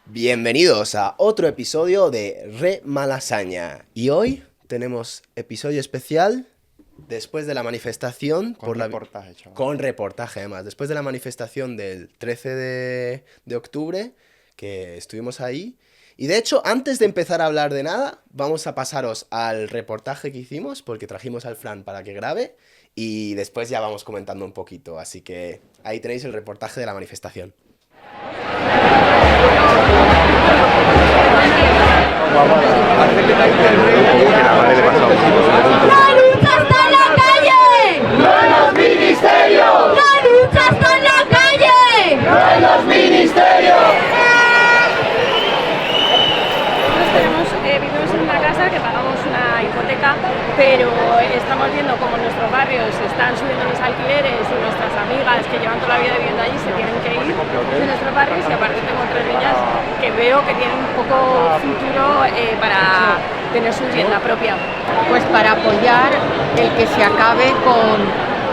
Bienvenidos a otro episodio de Re Malasaña. Y hoy tenemos episodio especial después de la manifestación. Con reportaje, chaval. Con reportaje, además. Después de la manifestación del 13 de octubre, que estuvimos ahí. Y de hecho, antes de empezar a hablar de nada, vamos a pasaros al reportaje que hicimos, porque trajimos al Fran para que grabe. Y después ya vamos comentando un poquito. Así que ahí tenéis el reportaje de la manifestación. ¡La lucha está en la calle! ¡No en los ministerios! ¡La lucha está en la calle! ¡No en los ministerios! Vivimos en una casa que pagamos una hipoteca, pero estamos viendo como en nuestros barrios se están subiendo los alquileres y nuestras amigas que llevan toda la vida viviendo allí se tienen que ir de nuestros barrios, y aparte tengo tres niñas que veo que tienen un poco futuro para tener su vivienda propia. Pues para apoyar el que se acabe con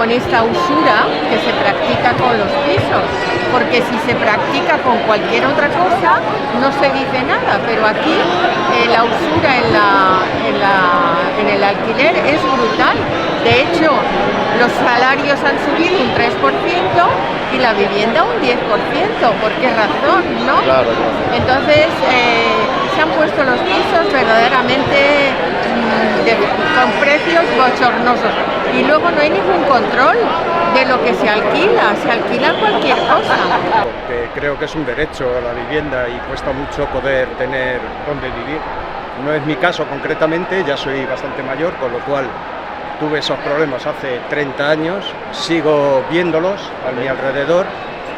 esta usura que se practica con los pisos, porque si se practica con cualquier otra cosa no se dice nada, pero aquí la usura en el alquiler es brutal. De hecho, los salarios han subido un 3% y la vivienda un 10%. ¿Por qué razón, no? Claro. Entonces, se han puesto los pisos verdaderamente con precios bochornosos. Y luego no hay ningún control de lo que se alquila cualquier cosa. Porque creo que es un derecho a la vivienda y cuesta mucho poder tener dónde vivir. No es mi caso concretamente, ya soy bastante mayor, con lo cual tuve esos problemas hace 30 años, sigo viéndolos a mi alrededor,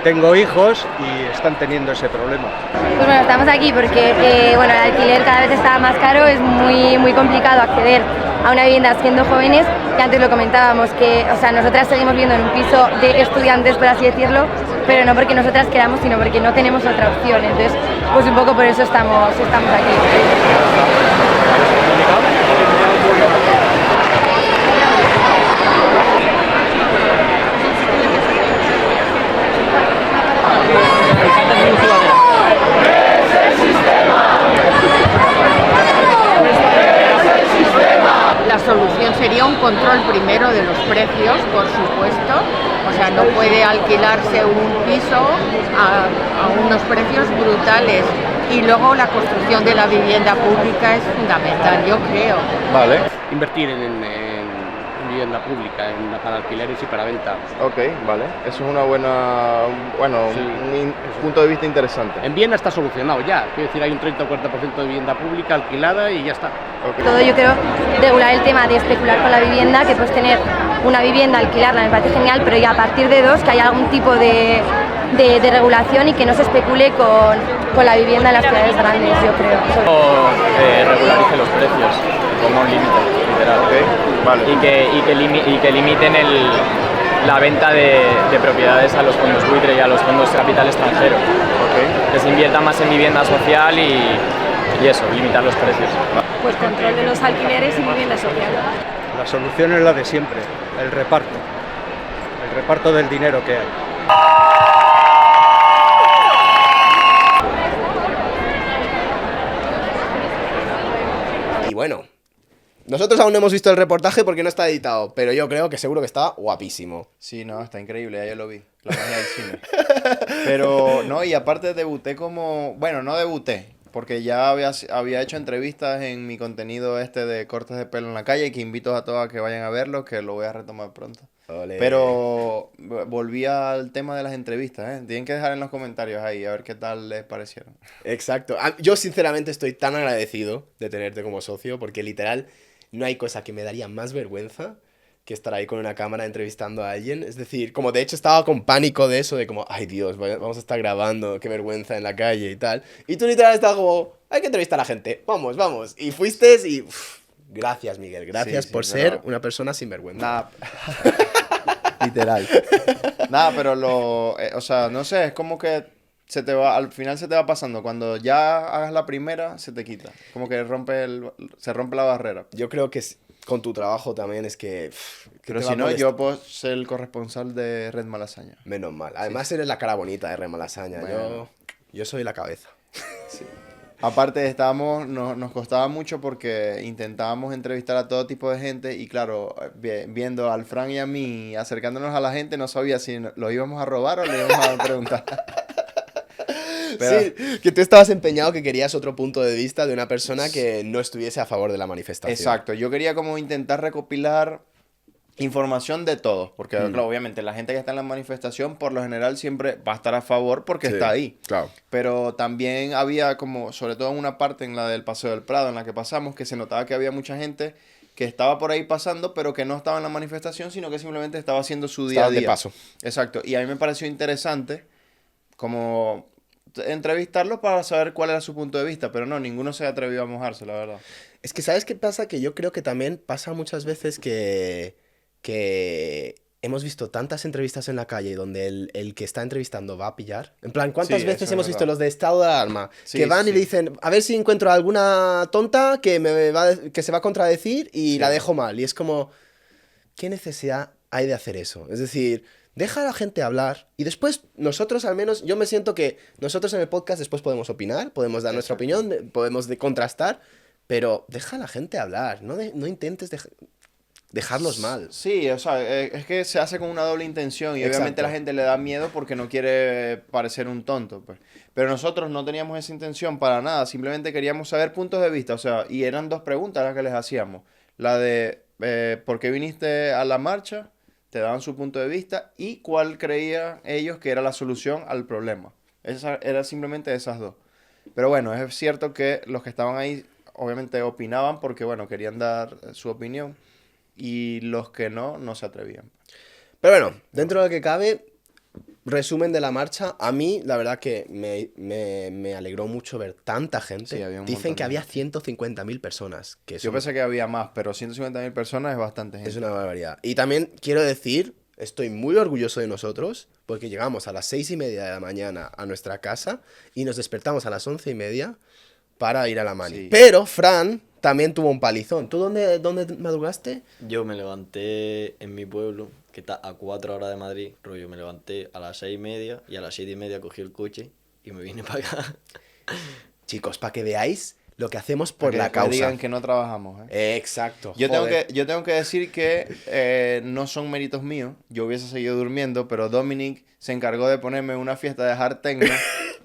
tengo hijos y están teniendo ese problema. Pues bueno, estamos aquí porque el alquiler cada vez está más caro, es muy complicado acceder a una vivienda siendo jóvenes, y antes lo comentábamos, que nosotras seguimos viviendo en un piso de estudiantes, por así decirlo, pero no porque nosotras queramos, sino porque no tenemos otra opción. Entonces, pues un poco por eso estamos aquí. La solución sería un control primero de los precios, por supuesto. O sea, no puede alquilarse un piso a unos precios brutales. Y luego la construcción de la vivienda pública es fundamental, yo creo. Vale. Invertir en vivienda pública, para alquileres y para venta. Ok, vale. Eso es una buena... Sí. Un punto de vista interesante. En Viena está solucionado ya. Quiero decir, hay un 30 o 40% de vivienda pública alquilada y ya está. Okay. Todo yo creo regular el tema de especular con la vivienda, que puedes tener una vivienda, alquilarla, me parece genial, pero ya a partir de dos, que haya algún tipo de regulación y que no se especule con la vivienda en las ciudades grandes, yo creo. Regularice los precios, ponga un límite, literal. Okay, vale. Y que limiten la venta de propiedades a los fondos buitre y a los fondos de capital extranjero. Okay. Que se invierta más en vivienda social y eso, limitar los precios. Pues control de los alquileres y vivienda social. La solución es la de siempre, el reparto del dinero que hay. Y bueno, nosotros aún no hemos visto el reportaje porque no está editado, pero yo creo que seguro que está guapísimo. Sí, no, está increíble, ya yo lo vi. La magia del cine. Pero, no, y aparte debuté como... Bueno, no debuté, porque ya había hecho entrevistas en mi contenido de cortes de pelo en la calle, que invito a todos a que vayan a verlo, que lo voy a retomar pronto. Olé. Pero volví al tema de las entrevistas, ¿eh? Tienen que dejar en los comentarios ahí, a ver qué tal les parecieron. Exacto. Yo sinceramente estoy tan agradecido de tenerte como socio, porque literal no hay cosa que me daría más vergüenza que estar ahí con una cámara entrevistando a alguien. Es decir, como de hecho estaba con pánico de eso, de como, ay Dios, vamos a estar grabando, qué vergüenza en la calle y tal. Y tú literal estabas como, hay que entrevistar a la gente, vamos, vamos. Y fuiste y... gracias, Miguel, gracias por ser una persona sin vergüenza. Nada. Literal. Nada, pero o sea, no sé, es como que al final se te va pasando. Cuando ya hagas la primera, se te quita. Como que se rompe la barrera. Yo creo que con tu trabajo también es que... Pero si no, yo puedo ser el corresponsal de Red Malasaña. Menos mal. Además eres la cara bonita de Red Malasaña. Bueno. Yo soy la cabeza. Sí. Aparte nos costaba mucho porque intentábamos entrevistar a todo tipo de gente y claro, viendo al Fran y a mí acercándonos a la gente, no sabía si lo íbamos a robar o le íbamos a preguntar. Pero, sí, que tú estabas empeñado que querías otro punto de vista de una persona que no estuviese a favor de la manifestación. Exacto, yo quería como intentar recopilar información de todos, porque claro, obviamente la gente que está en la manifestación por lo general siempre va a estar a favor porque está ahí. Claro. Pero también había como, sobre todo en una parte en la del Paseo del Prado en la que pasamos, que se notaba que había mucha gente que estaba por ahí pasando, pero que no estaba en la manifestación, sino que simplemente estaba haciendo su día a día. de paso. Exacto, y a mí me pareció interesante como entrevistarlo para saber cuál era su punto de vista, pero no, ninguno se atrevió a mojarse, la verdad. Es que, ¿sabes qué pasa? Que yo creo que también pasa muchas veces que hemos visto tantas entrevistas en la calle donde el que está entrevistando va a pillar. En plan, ¿cuántas veces hemos visto los de estado de alarma que van y le dicen, a ver si encuentro alguna tonta que que se va a contradecir y la dejo mal? Y es como, ¿qué necesidad hay de hacer eso? Es decir, deja a la gente hablar y después nosotros al menos, yo me siento que nosotros en el podcast después podemos opinar, podemos dar nuestra opinión, podemos contrastar, pero deja a la gente hablar, no intentes dejarlos mal. Sí, o sea, es que se hace con una doble intención y obviamente la gente le da miedo porque no quiere parecer un tonto, pues. Pero nosotros no teníamos esa intención para nada, simplemente queríamos saber puntos de vista, o sea, y eran dos preguntas las que les hacíamos. La de, ¿por qué viniste a la marcha? Te daban su punto de vista y cuál creían ellos que era la solución al problema. Era simplemente esas dos. Pero bueno, es cierto que los que estaban ahí obviamente opinaban porque, bueno, querían dar su opinión. Y los que no se atrevían. Pero bueno, dentro de lo que cabe, resumen de la marcha, a mí la verdad que me alegró mucho ver tanta gente. Sí, había Dicen que había 150.000 personas. Yo pensé que había más, pero 150.000 personas es bastante gente. Es una barbaridad. Y también quiero decir, estoy muy orgulloso de nosotros, porque llegamos a las 6:30 de la mañana a nuestra casa y nos despertamos a las 11:30 para ir a la mani. Sí. Pero Fran también tuvo un palizón. ¿Tú dónde madrugaste? Yo me levanté en mi pueblo, que está a 4 horas de Madrid. Rollo, me levanté a las 6:30 y a las 7:30 cogí el coche y me vine para acá. Chicos, para que veáis lo que hacemos por la causa. Que digan que no trabajamos, Exacto. Yo tengo que decir que no son méritos míos. Yo hubiese seguido durmiendo, pero Dominic se encargó de ponerme una fiesta de hard techno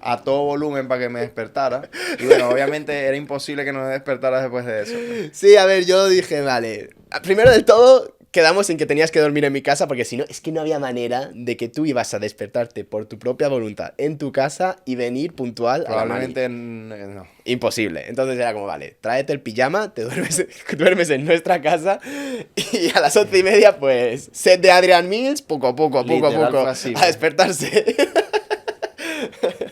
a todo volumen para que me despertara. Y bueno, obviamente era imposible que no me despertara después de eso. Sí, a ver, yo dije, vale. Primero del todo, quedamos en que tenías que dormir en mi casa porque si no, es que no había manera de que tú ibas a despertarte por tu propia voluntad en tu casa y venir puntual a la mani. Probablemente no. Imposible. Entonces era como, vale, tráete el pijama, te duermes en nuestra casa y a las 11:30, pues, set de Adrian Mills, poco a poco, a despertarse.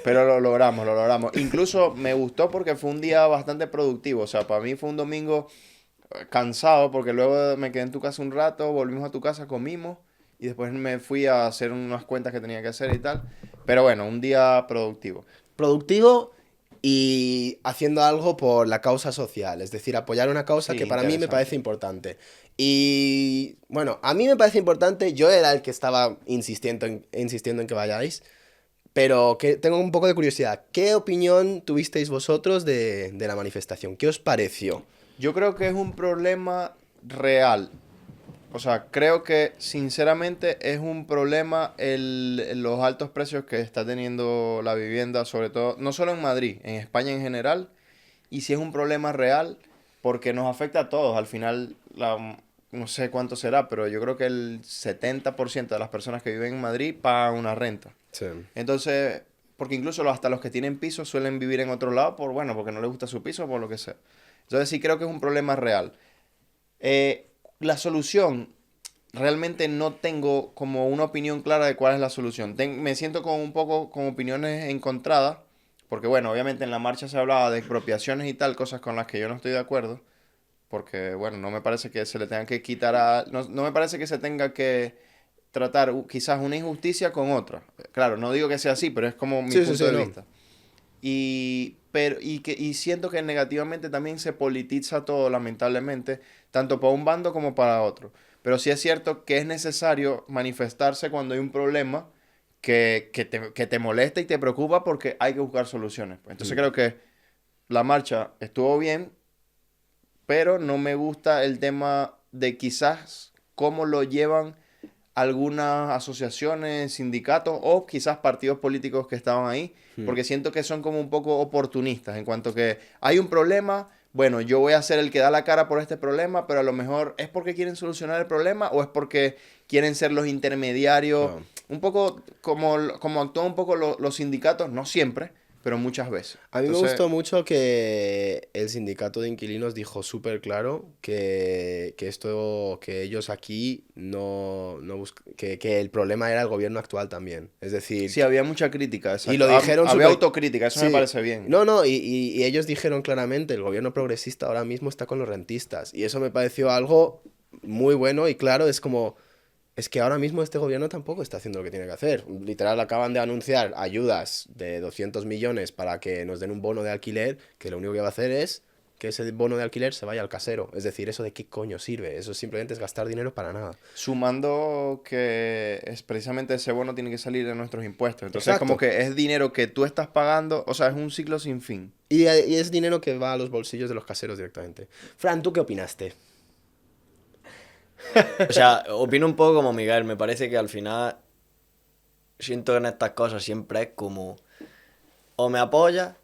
Pero lo logramos. Incluso me gustó porque fue un día bastante productivo. O sea, para mí fue un domingo cansado porque luego me quedé en tu casa un rato, volvimos a tu casa, comimos y después me fui a hacer unas cuentas que tenía que hacer y tal. Pero bueno, un día productivo. Productivo y haciendo algo por la causa social. Es decir, apoyar una causa que para mí me parece importante. Y bueno, a mí me parece importante. Yo era el que estaba insistiendo en que vayáis. Pero que tengo un poco de curiosidad. ¿Qué opinión tuvisteis vosotros de la manifestación? ¿Qué os pareció? Yo creo que es un problema real. O sea, creo que sinceramente es un problema los altos precios que está teniendo la vivienda, sobre todo, no solo en Madrid, en España en general. Y si es un problema real, porque nos afecta a todos. Al final, no sé cuánto será, pero yo creo que el 70% de las personas que viven en Madrid pagan una renta. Sí. Entonces, porque incluso hasta los que tienen piso suelen vivir en otro lado porque no les gusta su piso o por lo que sea. Entonces sí creo que es un problema real. La solución, realmente no tengo como una opinión clara de cuál es la solución. Me siento como un poco con opiniones encontradas, porque bueno, obviamente en la marcha se hablaba de expropiaciones y tal, cosas con las que yo no estoy de acuerdo, porque bueno, no me parece que se le tenga que quitar no me parece que se tenga que tratar quizás una injusticia con otra. Claro, no digo que sea así, pero es como mi punto de vista. Y siento que negativamente también se politiza todo, lamentablemente, tanto para un bando como para otro. Pero sí es cierto que es necesario manifestarse cuando hay un problema que te molesta y te preocupa porque hay que buscar soluciones. Entonces creo que la marcha estuvo bien, pero no me gusta el tema de quizás cómo lo llevan algunas asociaciones, sindicatos o quizás partidos políticos que estaban ahí, porque siento que son como un poco oportunistas en cuanto que hay un problema, bueno, yo voy a ser el que da la cara por este problema, pero a lo mejor es porque quieren solucionar el problema o es porque quieren ser los intermediarios, un poco como actúan un poco los sindicatos, no siempre, pero muchas veces. A mí me gustó mucho que el sindicato de inquilinos dijo súper claro que ellos aquí que el problema era el gobierno actual también. Es decir... Sí, había mucha crítica. Exacto. Y lo dijeron había autocrítica, eso sí. Me parece bien. No, y ellos dijeron claramente, el gobierno progresista ahora mismo está con los rentistas. Y eso me pareció algo muy bueno y claro, es como... Es que ahora mismo este gobierno tampoco está haciendo lo que tiene que hacer. Literal, acaban de anunciar ayudas de 200 millones para que nos den un bono de alquiler, que lo único que va a hacer es que ese bono de alquiler se vaya al casero. Es decir, ¿eso de qué coño sirve? Eso simplemente es gastar dinero para nada. Sumando que es precisamente ese bono tiene que salir de nuestros impuestos. Entonces, Exacto. como que es dinero que tú estás pagando, o sea, es un ciclo sin fin. Y es dinero que va a los bolsillos de los caseros directamente. Fran, ¿tú qué opinaste? O sea, opino un poco como Miguel, me parece que al final siento que en estas cosas siempre es como o me apoyas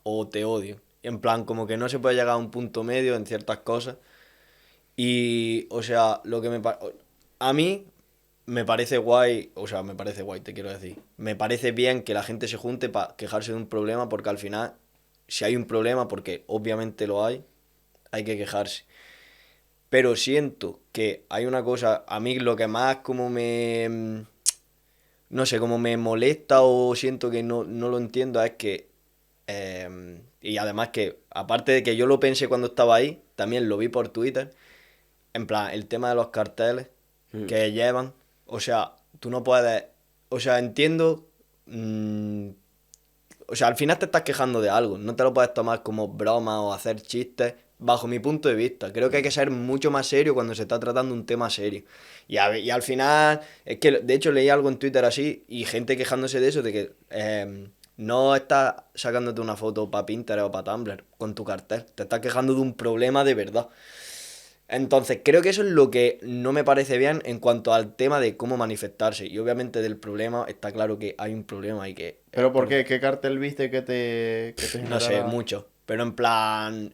o te odio. En plan, como que no se puede llegar a un punto medio en ciertas cosas. Y, o sea, a mí me parece guay, te quiero decir. Me parece bien que la gente se junte para quejarse de un problema porque al final, si hay un problema, porque obviamente lo hay que quejarse. Pero siento que hay una cosa, a mí lo que más como no sé, como me molesta o siento que no lo entiendo es que, y además que, aparte de que yo lo pensé cuando estaba ahí, también lo vi por Twitter, en plan, el tema de los carteles que llevan, o sea, tú no puedes, o sea, entiendo, o sea, al final te estás quejando de algo, no te lo puedes tomar como broma o hacer chistes. Bajo mi punto de vista, creo que hay que ser mucho más serio cuando se está tratando un tema serio. Y al final, es que de hecho leí algo en Twitter así y gente quejándose de eso, de que no estás sacándote una foto para Pinterest o para Tumblr con tu cartel, te estás quejando de un problema de verdad. Entonces creo que eso es lo que no me parece bien en cuanto al tema de cómo manifestarse. Y obviamente del problema está claro que hay un problema y que... ¿Pero por qué? ¿Qué cartel viste que te No sé, mucho. Pero en plan,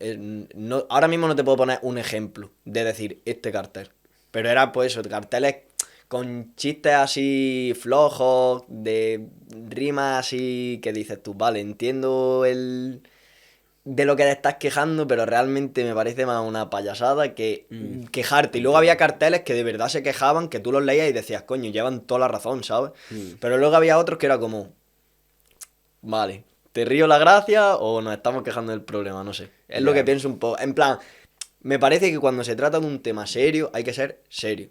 ahora mismo no te puedo poner un ejemplo de decir este cartel. Pero era pues eso, carteles con chistes así flojos, de rimas así que dices tú, vale, entiendo de lo que te estás quejando, pero realmente me parece más una payasada que quejarte. Y luego había carteles que de verdad se quejaban, que tú los leías y decías, coño, llevan toda la razón, ¿sabes? Pero luego había otros que era como, vale, ¿te río la gracia o nos estamos quejando del problema? No sé. Es lo que pienso un poco. En plan, me parece que cuando se trata de un tema serio, hay que ser serio.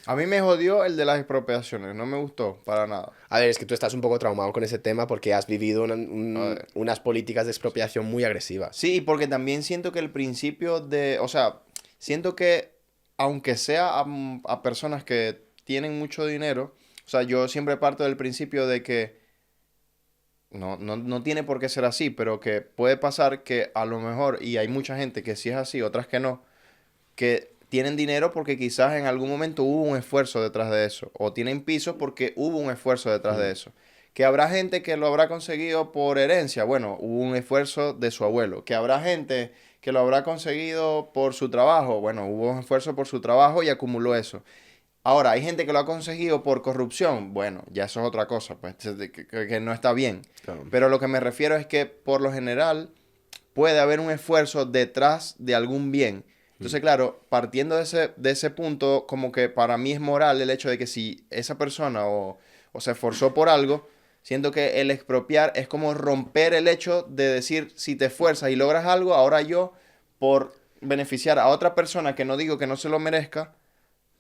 A mí me jodió el de las expropiaciones, no me gustó para nada. A ver, es que tú estás un poco traumado con ese tema porque has vivido unas políticas de expropiación muy agresivas. Sí, porque también siento que el principio de... O sea, siento que aunque sea a personas que tienen mucho dinero, o sea, yo siempre parto del principio de que no tiene por qué ser así, pero que puede pasar que a lo mejor, y hay mucha gente que sí es así, otras que no, que tienen dinero porque quizás en algún momento hubo un esfuerzo detrás de eso, o tienen pisos porque hubo un esfuerzo detrás de eso. Que habrá gente que lo habrá conseguido por herencia, bueno, hubo un esfuerzo de su abuelo. Que habrá gente que lo habrá conseguido por su trabajo, bueno, hubo un esfuerzo por su trabajo y acumuló eso. Ahora, hay gente que lo ha conseguido por corrupción. Bueno, ya eso es otra cosa, pues, que no está bien. Claro. Pero lo que me refiero es que, por lo general, puede haber un esfuerzo detrás de algún bien. Entonces, claro, partiendo de ese punto, como que para mí es moral el hecho de que si esa persona o se esforzó por algo, siento que el expropiar es como romper el hecho de decir, si te esfuerzas y logras algo, ahora yo, por beneficiar a otra persona que no digo que no se lo merezca,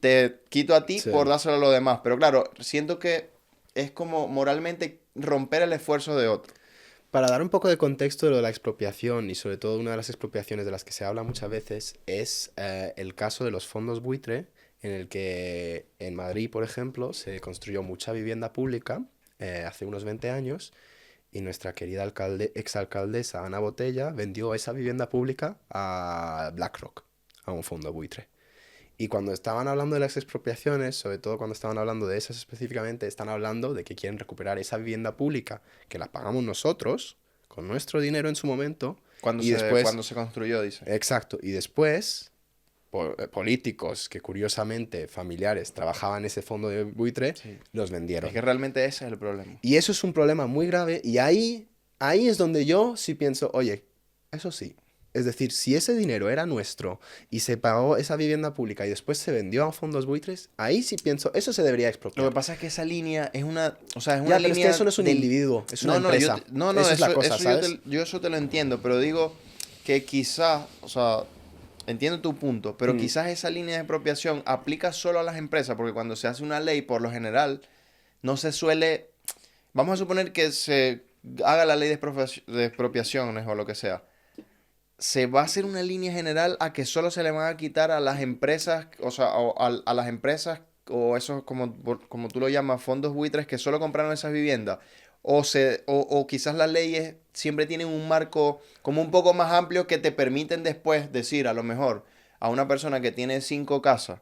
te quito a ti Sí. por dárselo a los demás. Pero claro, siento que es como moralmente romper el esfuerzo de otro. Para dar un poco de contexto de lo de la expropiación, y sobre todo una de las expropiaciones de las que se habla muchas veces, es el caso de los fondos buitre, en el que en Madrid, por ejemplo, se construyó mucha vivienda pública hace unos 20 años, y nuestra querida exalcaldesa Ana Botella vendió esa vivienda pública a BlackRock, a un fondo buitre. Y cuando estaban hablando de las expropiaciones, sobre todo cuando estaban hablando de esas específicamente, están hablando de que quieren recuperar esa vivienda pública que la pagamos nosotros, con nuestro dinero en su momento. Cuando se construyó, dice. Exacto. Y después, políticos que curiosamente, familiares, trabajaban en ese fondo de buitre, los vendieron. Es que realmente ese es el problema. Y eso es un problema muy grave. Y ahí es donde yo sí pienso, oye, eso sí. Es decir, si ese dinero era nuestro y se pagó esa vivienda pública y después se vendió a fondos buitres, ahí sí pienso, eso se debería expropiar. Lo que pasa es que esa línea es una... O sea, es Ya, una pero es línea... que eso no es un individuo, es una empresa. Esa es la cosa, ¿sabes? Yo eso te lo entiendo, pero digo que quizás, o sea, entiendo tu punto, pero quizás esa línea de expropiación aplica solo a las empresas, porque cuando se hace una ley, por lo general, no se suele... Vamos a suponer que se haga la ley de expropiaciones o lo que sea. Se va a hacer una línea general a que solo se le van a quitar a las empresas, o sea, a las empresas o esos, como tú lo llamas, fondos buitres que solo compraron esas viviendas. O quizás las leyes siempre tienen un marco como un poco más amplio que te permiten después decir, a lo mejor, a una persona que tiene 5 casas,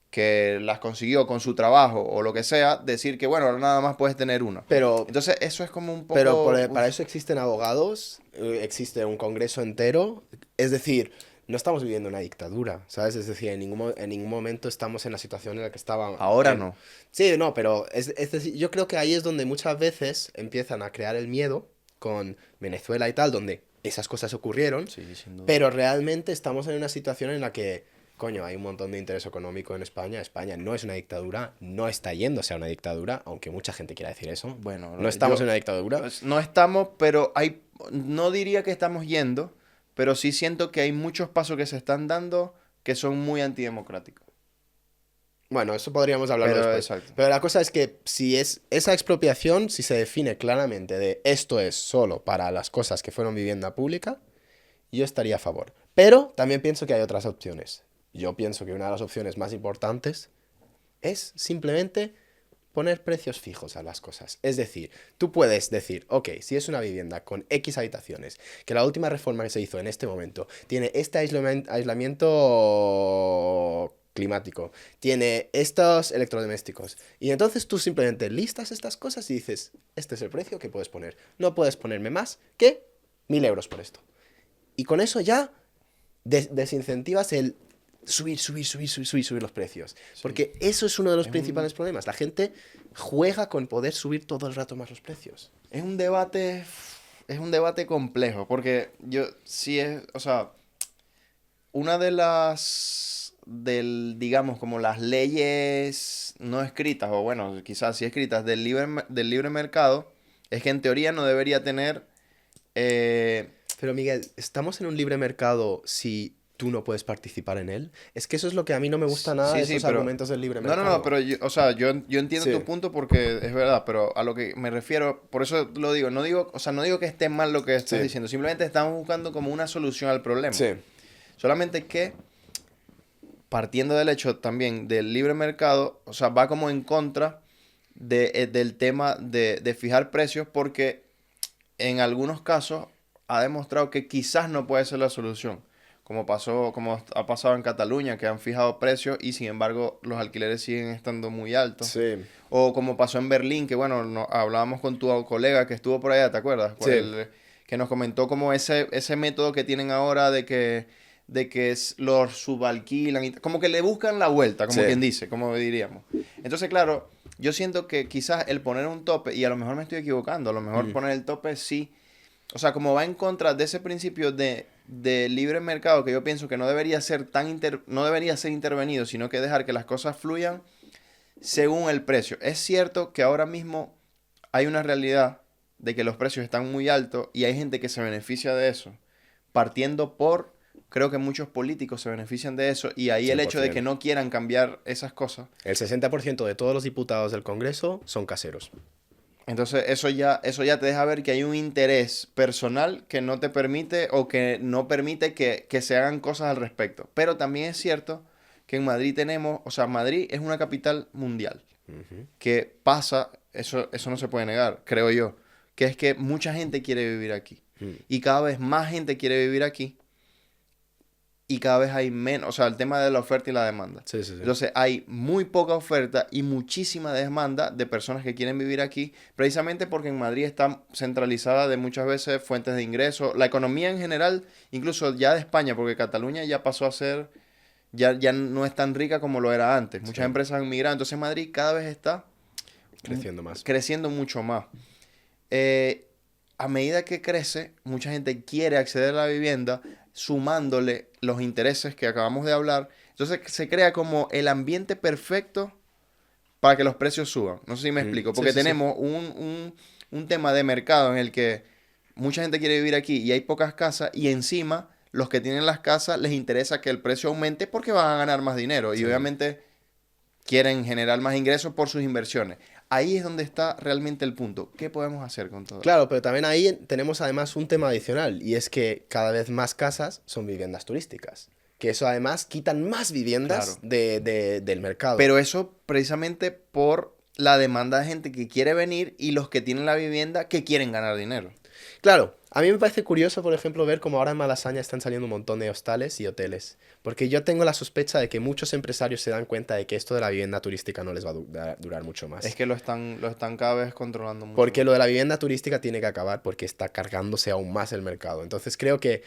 que las consiguió con su trabajo o lo que sea, decir que, bueno, ahora nada más puedes tener una. Pero, entonces, eso es como un poco... Pero para eso existen abogados, existe un congreso entero. Es decir, no estamos viviendo una dictadura, ¿sabes? Es decir, en ningún momento estamos en la situación en la que estaban... Ahora no. Sí, no, pero es decir, yo creo que ahí es donde muchas veces empiezan a crear el miedo con Venezuela y tal, donde esas cosas ocurrieron, Sí, sin duda. pero realmente estamos en una situación en la que... Coño, hay un montón de interés económico en España. España no es una dictadura, no está yéndose a una dictadura, aunque mucha gente quiera decir eso. Bueno, no estamos en una dictadura. Pues, no estamos, pero no diría que estamos yendo, pero sí siento que hay muchos pasos que se están dando que son muy antidemocráticos. Bueno, eso podríamos hablarlo Pero, después. exacto. Pero la cosa es que si es esa expropiación, si se define claramente de esto es solo para las cosas que fueron vivienda pública, yo estaría a favor. Pero también pienso que hay otras opciones. Yo pienso que una de las opciones más importantes es simplemente poner precios fijos a las cosas. Es decir, tú puedes decir, ok, si es una vivienda con X habitaciones, que la última reforma que se hizo en este momento tiene este aislamiento climático, tiene estos electrodomésticos, y entonces tú simplemente listas estas cosas y dices, este es el precio que puedes poner. No puedes ponerme más que 1.000 euros por esto. Y con eso ya desincentivas el subir los precios. Sí. Porque eso es uno de los principales problemas. La gente juega con poder subir todo el rato más los precios. Es un debate complejo, porque o sea, una de digamos, como las leyes no escritas, o bueno, quizás sí escritas, del libre mercado, es que en teoría no debería tener... Pero Miguel, ¿estamos en un libre mercado si tú no puedes participar en él? Es que eso es lo que a mí no me gusta nada de esos argumentos del libre mercado. No, pero yo entiendo tu punto porque es verdad, pero a lo que me refiero, por eso lo digo, no digo que esté mal lo que estás diciendo, simplemente estamos buscando como una solución al problema. Sí. Solamente que, partiendo del hecho también del libre mercado, o sea, va como en contra del tema de fijar precios, porque en algunos casos ha demostrado que quizás no puede ser la solución. Como ha pasado en Cataluña, que han fijado precios y sin embargo los alquileres siguen estando muy altos. Sí. O como pasó en Berlín, que bueno, hablábamos con tu colega que estuvo por allá, ¿te acuerdas? Sí. Que nos comentó como ese método que tienen ahora de que los subalquilan, y como que le buscan la vuelta, como quien dice, como diríamos. Entonces, claro, yo siento que quizás el poner un tope, y a lo mejor me estoy equivocando, a lo mejor poner el tope sí, o sea, como va en contra de ese principio de de libre mercado que yo pienso que no debería ser no debería ser intervenido, sino que dejar que las cosas fluyan según el precio. Es cierto que ahora mismo hay una realidad de que los precios están muy altos y hay gente que se beneficia de eso, creo que muchos políticos se benefician de eso y ahí el hecho de 100%. que no quieran cambiar esas cosas. El 60% de todos los diputados del Congreso son caseros. Entonces eso ya te deja ver que hay un interés personal que no te permite o que no permite que se hagan cosas al respecto. Pero también es cierto que en Madrid Madrid es una capital mundial. Que pasa, eso no se puede negar, creo yo, que es que mucha gente quiere vivir aquí. Y cada vez más gente quiere vivir aquí. Y cada vez hay menos, o sea, el tema de la oferta y la demanda. Sí. Entonces hay muy poca oferta y muchísima demanda de personas que quieren vivir aquí, precisamente porque en Madrid está centralizada de muchas veces fuentes de ingresos. La economía en general, incluso ya de España, porque Cataluña ya pasó a ser, ya no es tan rica como lo era antes. Muchas empresas han migrado, entonces Madrid cada vez está creciendo mucho más. A medida que crece, mucha gente quiere acceder a la vivienda, sumándole los intereses que acabamos de hablar. Entonces se crea como el ambiente perfecto para que los precios suban. No sé si me explico, porque tenemos un tema de mercado en el que mucha gente quiere vivir aquí y hay pocas casas y encima los que tienen las casas les interesa que el precio aumente porque van a ganar más dinero y obviamente quieren generar más ingresos por sus inversiones. Ahí es donde está realmente el punto. ¿Qué podemos hacer con todo? Claro, pero también ahí tenemos además un tema adicional y es que cada vez más casas son viviendas turísticas. Que eso además quitan más viviendas del mercado. Pero eso precisamente por la demanda de gente que quiere venir y los que tienen la vivienda que quieren ganar dinero. Claro, a mí me parece curioso, por ejemplo, ver cómo ahora en Malasaña están saliendo un montón de hostales y hoteles. Porque yo tengo la sospecha de que muchos empresarios se dan cuenta de que esto de la vivienda turística no les va a durar mucho más. Es que lo están cada vez controlando mucho. Porque lo de la vivienda turística tiene que acabar porque está cargándose aún más el mercado. Entonces creo que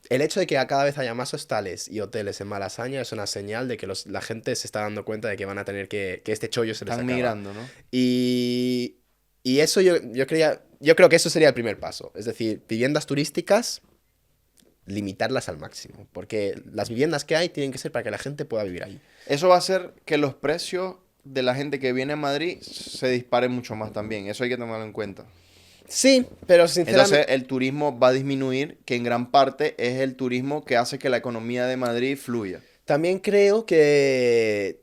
el hecho de que cada vez haya más hostales y hoteles en Malasaña es una señal de que la gente se está dando cuenta de que van a tener que este chollo se les acaba. Están migrando, ¿no? Y eso yo creo que eso sería el primer paso. Es decir, viviendas turísticas, limitarlas al máximo. Porque las viviendas que hay tienen que ser para que la gente pueda vivir ahí. Eso va a hacer que los precios de la gente que viene a Madrid se disparen mucho más también. Eso hay que tomarlo en cuenta. Sí, pero sinceramente... Entonces el turismo va a disminuir, que en gran parte es el turismo que hace que la economía de Madrid fluya. También creo que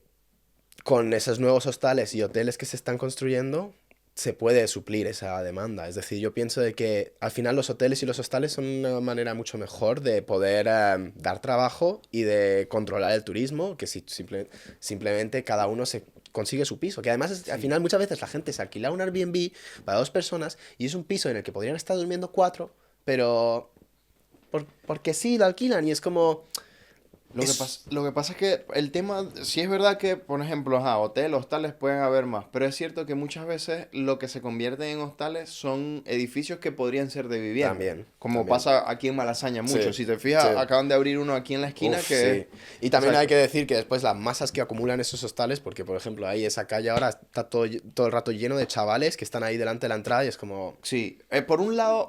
con esos nuevos hostales y hoteles que se están construyendo se puede suplir esa demanda. Es decir, yo pienso de que al final los hoteles y los hostales son una manera mucho mejor de poder dar trabajo y de controlar el turismo, que si simplemente cada uno se consigue su piso. Que además, al final, muchas veces la gente se alquila un Airbnb para 2 personas y es un piso en el que podrían estar durmiendo 4, pero porque sí lo alquilan y es como... Lo que pasa es que el tema, sí es verdad que, por ejemplo, hostales pueden haber más, pero es cierto que muchas veces lo que se convierte en hostales son edificios que podrían ser de vivienda. También. Pasa aquí en Malasaña mucho. Sí, si te fijas, acaban de abrir uno aquí en la esquina que... Sí. Y también hay que decir que después las masas que acumulan esos hostales, porque por ejemplo ahí esa calle ahora está todo el rato lleno de chavales que están ahí delante de la entrada y es como... Sí, por un lado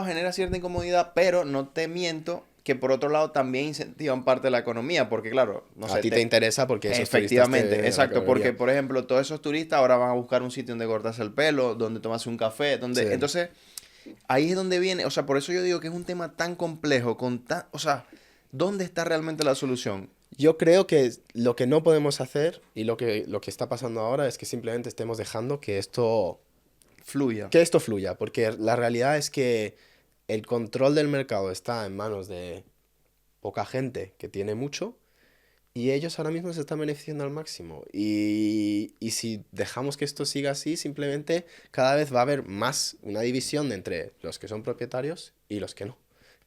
genera cierta incomodidad, pero no te miento que por otro lado también incentivan parte de la economía, porque claro, a ti te interesa porque esos efectivamente, turistas exacto, porque por ejemplo todos esos turistas ahora van a buscar un sitio donde cortarse el pelo, donde tomarse un café, entonces ahí es donde viene, o sea, por eso yo digo que es un tema tan complejo, ¿dónde está realmente la solución? Yo creo que lo que no podemos hacer y lo que está pasando ahora es que simplemente estemos dejando que esto fluya, porque la realidad es que el control del mercado está en manos de poca gente que tiene mucho y ellos ahora mismo se están beneficiando al máximo. Y si dejamos que esto siga así, simplemente cada vez va a haber más una división entre los que son propietarios y los que no.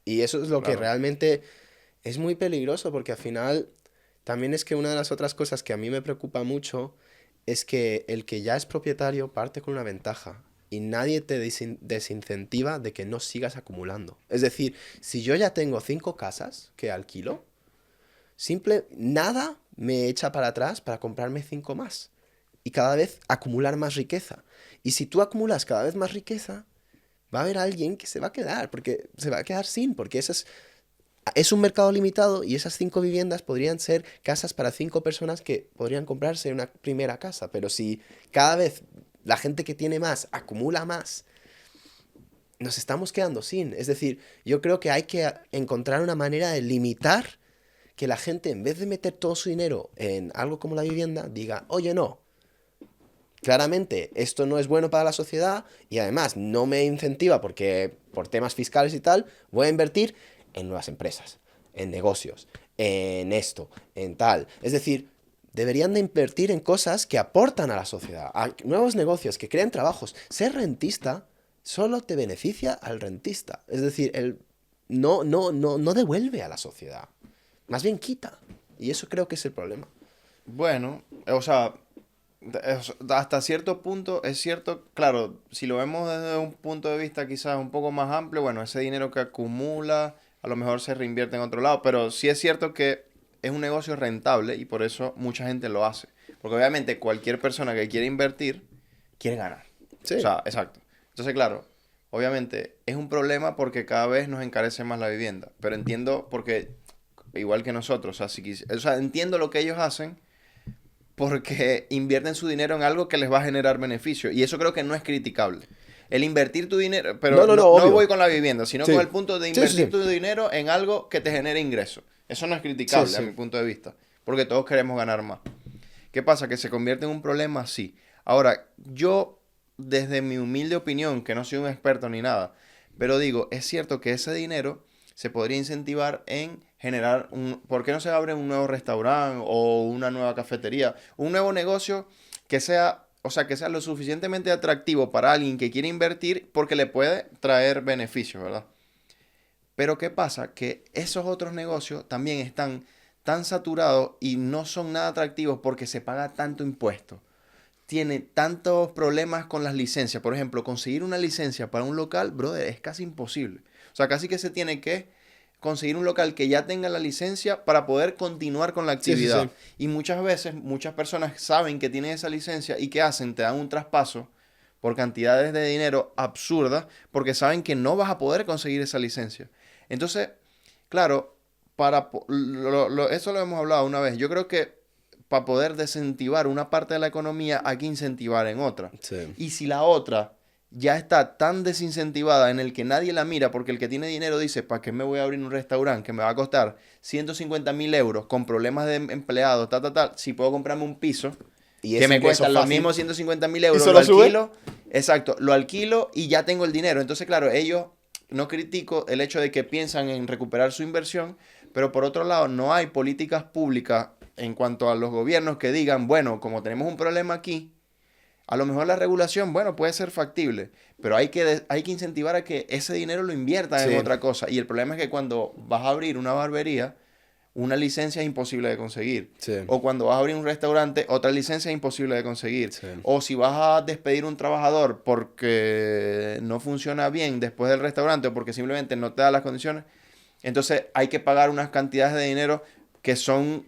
Y eso es lo que realmente es muy peligroso porque al final también es que una de las otras cosas que a mí me preocupa mucho es que el que ya es propietario parte con una ventaja. Y nadie te desincentiva de que no sigas acumulando. Es decir, si yo ya tengo 5 casas que alquilo, nada me echa para atrás para comprarme 5 más. Y cada vez acumular más riqueza. Y si tú acumulas cada vez más riqueza, va a haber alguien que se va a quedar, porque se va a quedar sin, porque es un mercado limitado y esas 5 viviendas podrían ser casas para 5 personas que podrían comprarse una primera casa. Pero si cada vez la gente que tiene más acumula más, nos estamos quedando sin. Es decir, yo creo que hay que encontrar una manera de limitar que la gente, en vez de meter todo su dinero en algo como la vivienda, diga, oye, no, claramente esto no es bueno para la sociedad y además no me incentiva porque por temas fiscales y tal, voy a invertir en nuevas empresas, en negocios, en esto, en tal. Es decir, deberían de invertir en cosas que aportan a la sociedad, a nuevos negocios, que crean trabajos. Ser rentista solo te beneficia al rentista. Es decir, no devuelve a la sociedad. Más bien quita. Y eso creo que es el problema. Bueno, o sea, hasta cierto punto es cierto, claro, si lo vemos desde un punto de vista quizás un poco más amplio, bueno, ese dinero que acumula a lo mejor se reinvierte en otro lado, pero sí es cierto que es un negocio rentable y por eso mucha gente lo hace. Porque obviamente cualquier persona que quiere invertir quiere ganar. Sí. O sea, exacto. Entonces, claro, obviamente es un problema porque cada vez nos encarece más la vivienda, pero entiendo porque, igual que nosotros, o sea, entiendo lo que ellos hacen porque invierten su dinero en algo que les va a generar beneficio. Y eso creo que no es criticable. El invertir tu dinero, pero no voy con la vivienda, sino con el punto de invertir tu dinero en algo que te genere ingreso. Eso no es criticable a mi punto de vista, porque todos queremos ganar más. ¿Qué pasa? ¿Que se convierte en un problema? Sí. Ahora, yo, desde mi humilde opinión, que no soy un experto ni nada, pero digo, es cierto que ese dinero se podría incentivar en generar ¿por qué no se abre un nuevo restaurante o una nueva cafetería? Un nuevo negocio que sea, o sea, que sea lo suficientemente atractivo para alguien que quiere invertir porque le puede traer beneficios, ¿verdad? Pero ¿qué pasa? Que esos otros negocios también están tan saturados y no son nada atractivos porque se paga tanto impuesto. Tiene tantos problemas con las licencias. Por ejemplo, conseguir una licencia para un local, brother, es casi imposible. O sea, casi que se tiene que conseguir un local que ya tenga la licencia para poder continuar con la actividad. Sí. Y muchas veces, muchas personas saben que tienen esa licencia y ¿qué hacen? Te dan un traspaso por cantidades de dinero absurdas porque saben que no vas a poder conseguir esa licencia. Entonces, claro, eso lo hemos hablado una vez. Yo creo que para poder desincentivar una parte de la economía hay que incentivar en otra. Sí. Y si la otra ya está tan desincentivada en el que nadie la mira, porque el que tiene dinero dice, ¿para qué me voy a abrir un restaurante que me va a costar 150.000 euros con problemas de empleados, si puedo comprarme un piso y que me cuesta los mismos 150.000 euros, lo alquilo, exacto, lo alquilo y ya tengo el dinero. Entonces, claro, ellos, no critico el hecho de que piensan en recuperar su inversión, pero por otro lado, no hay políticas públicas en cuanto a los gobiernos que digan, bueno, como tenemos un problema aquí, a lo mejor la regulación, bueno, puede ser factible, pero hay que incentivar a que ese dinero lo inviertan en otra cosa. Y el problema es que cuando vas a abrir una barbería, una licencia es imposible de conseguir. Sí. O cuando vas a abrir un restaurante, otra licencia es imposible de conseguir. Sí. O si vas a despedir un trabajador porque no funciona bien después del restaurante o porque simplemente no te da las condiciones, entonces hay que pagar unas cantidades de dinero que son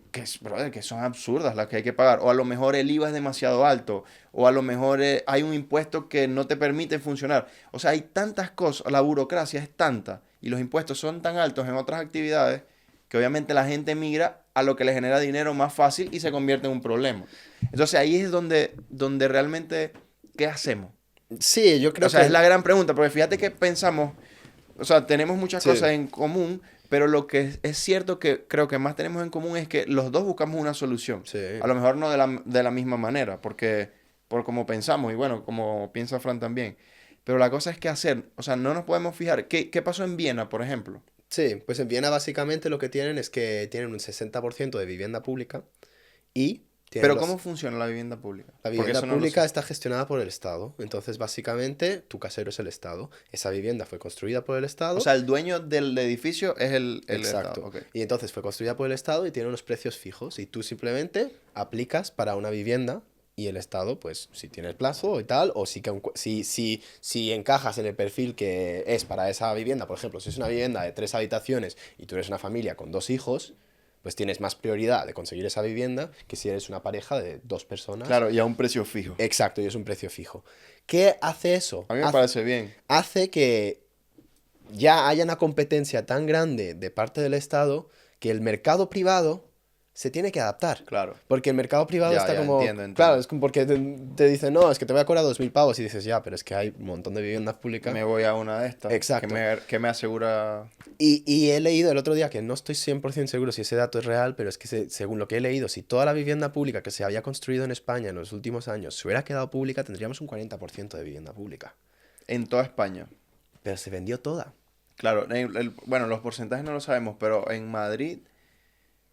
absurdas las que hay que pagar. O a lo mejor el IVA es demasiado alto. O a lo mejor hay un impuesto que no te permite funcionar. O sea, hay tantas cosas. La burocracia es tanta. Y los impuestos son tan altos en otras actividades que obviamente la gente migra a lo que le genera dinero más fácil y se convierte en un problema. Entonces ahí es donde realmente, ¿qué hacemos? Sí, yo creo que... O sea, es la gran pregunta. Porque fíjate que pensamos... O sea, tenemos muchas cosas en común... Pero lo que es cierto que creo que más tenemos en común es que los dos buscamos una solución. Sí. A lo mejor no de la misma manera, porque por como pensamos, y bueno, como piensa Fran también. Pero la cosa es qué hacer. O sea, no nos podemos fijar. ¿Qué pasó en Viena, por ejemplo? Sí, pues en Viena básicamente lo que tienen es que tienen un 60% de vivienda pública y... Pero ¿cómo funciona la vivienda pública? La vivienda pública está gestionada por el Estado. Entonces, básicamente, tu casero es el Estado. Esa vivienda fue construida por el Estado. O sea, el dueño del edificio es el Exacto. Estado. Okay. Y entonces fue construida por el Estado y tiene unos precios fijos. Y tú simplemente aplicas para una vivienda y el Estado, pues, si tiene el plazo y tal, o si encajas en el perfil que es para esa vivienda, por ejemplo, si es una vivienda de 3 habitaciones y tú eres una familia con 2 hijos... pues tienes más prioridad de conseguir esa vivienda que si eres una pareja de 2 personas. Claro, y a un precio fijo. Exacto, y es un precio fijo. ¿Qué hace eso? A mí me parece bien. Hace que ya haya una competencia tan grande de parte del Estado que el mercado privado se tiene que adaptar. Claro. Porque el mercado privado Ya, está ya, como... entiendo. Claro, es como porque te dicen, no, es que te voy a cobrar 2.000 pavos y dices, ya, pero es que hay un montón de viviendas públicas. Me voy a una de estas. Exacto. Que me asegura... Y he leído el otro día, que no estoy 100% seguro si ese dato es real, pero es que según lo que he leído, si toda la vivienda pública que se había construido en España en los últimos años se hubiera quedado pública, tendríamos un 40% de vivienda pública. En toda España. Pero se vendió toda. Claro, bueno, los porcentajes no lo sabemos, pero en Madrid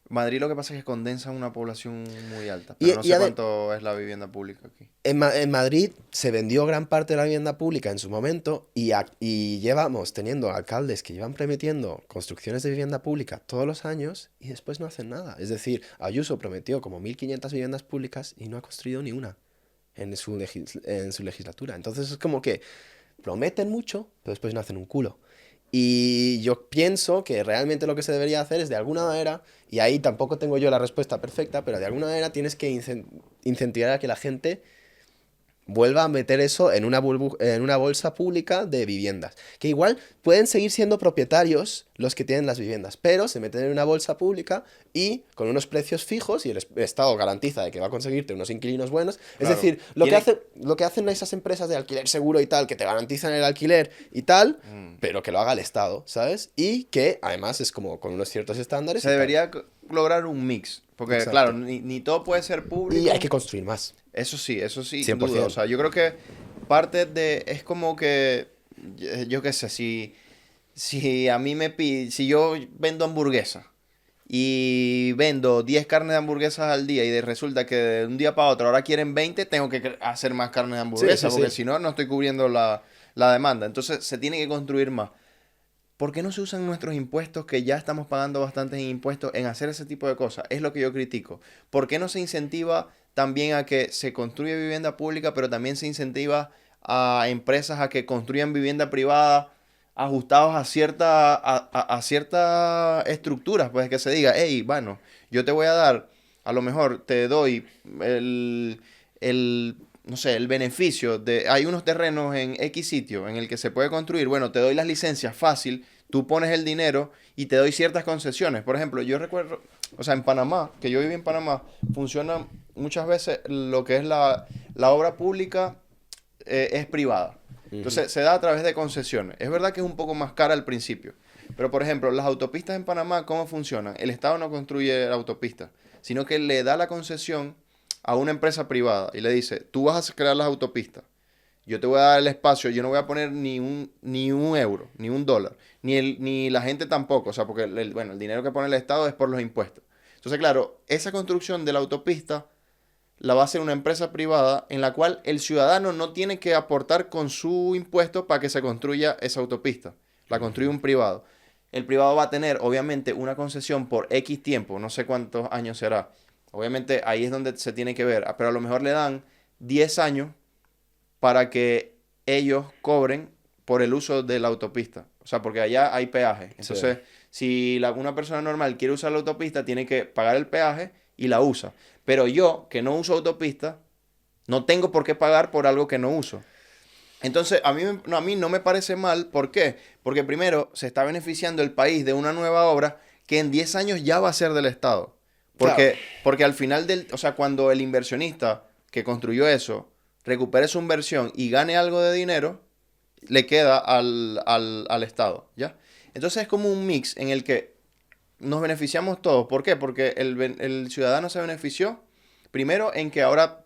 lo que pasa es que condensa una población muy alta. Pero no sé cuánto es la vivienda pública aquí. En Madrid se vendió gran parte de la vivienda pública en su momento y llevamos teniendo alcaldes que llevan prometiendo construcciones de vivienda pública todos los años y después no hacen nada. Es decir, Ayuso prometió como 1.500 viviendas públicas y no ha construido ni una en su legislatura. Entonces es como que prometen mucho, pero después no hacen un culo. Y yo pienso que realmente lo que se debería hacer es de alguna manera, y ahí tampoco tengo yo la respuesta perfecta, pero de alguna manera tienes que incentivar a que la gente vuelva a meter eso en una bolsa pública de viviendas. Que igual pueden seguir siendo propietarios los que tienen las viviendas, pero se meten en una bolsa pública y con unos precios fijos y el Estado garantiza de que va a conseguirte unos inquilinos buenos. Claro. Es decir, lo que hacen esas empresas de alquiler seguro y tal, que te garantizan el alquiler y tal, pero que lo haga el Estado, ¿sabes? Y que además es como con unos ciertos estándares. Se debería lograr un mix. Porque, exacto, claro, ni todo puede ser público. Y hay que construir más. Eso sí, 100%. duda. O sea, yo creo que parte de... Es como que... Yo qué sé, si a mí me pide... Si yo vendo hamburguesas y vendo 10 carnes de hamburguesas al día y resulta que de un día para otro ahora quieren 20, tengo que hacer más carnes de hamburguesas. Sí. Porque si no, no estoy cubriendo la demanda. Entonces, se tiene que construir más. ¿Por qué no se usan nuestros impuestos, que ya estamos pagando bastantes impuestos, en hacer ese tipo de cosas? Es lo que yo critico. ¿Por qué no se incentiva también a que se construya vivienda pública, pero también se incentiva a empresas a que construyan vivienda privada ajustados a ciertas estructuras? Pues que se diga, hey, bueno, yo te voy a dar, a lo mejor te doy no sé, el beneficio de... Hay unos terrenos en X sitio en el que se puede construir. Bueno, te doy las licencias fácil, tú pones el dinero y te doy ciertas concesiones. Por ejemplo, yo recuerdo... O sea, en Panamá, que yo viví en Panamá, funciona muchas veces lo que es la obra pública es privada. Entonces, se da a través de concesiones. Es verdad que es un poco más cara al principio. Pero, por ejemplo, las autopistas en Panamá, ¿cómo funcionan? El Estado no construye la autopista, sino que le da la concesión a una empresa privada y le dice, tú vas a crear las autopistas, yo te voy a dar el espacio, yo no voy a poner ni un euro, ni un dólar, ni la gente tampoco, o sea, porque el dinero que pone el Estado es por los impuestos. Entonces, claro, esa construcción de la autopista la va a hacer una empresa privada en la cual el ciudadano no tiene que aportar con su impuesto para que se construya esa autopista, la construye un privado. El privado va a tener, obviamente, una concesión por X tiempo, no sé cuántos años será. Obviamente ahí es donde se tiene que ver, pero a lo mejor le dan 10 años para que ellos cobren por el uso de la autopista. O sea, porque allá hay peaje. Entonces, si una persona normal quiere usar la autopista, tiene que pagar el peaje y la usa. Pero yo, que no uso autopista, no tengo por qué pagar por algo que no uso. Entonces, a mí no me parece mal. ¿Por qué? Porque primero se está beneficiando el país de una nueva obra que en 10 años ya va a ser del Estado. Porque al final o sea, cuando el inversionista que construyó eso recupere su inversión y gane algo de dinero, le queda al Estado, ¿ya? Entonces es como un mix en el que nos beneficiamos todos. ¿Por qué? Porque el ciudadano se benefició, primero, en que ahora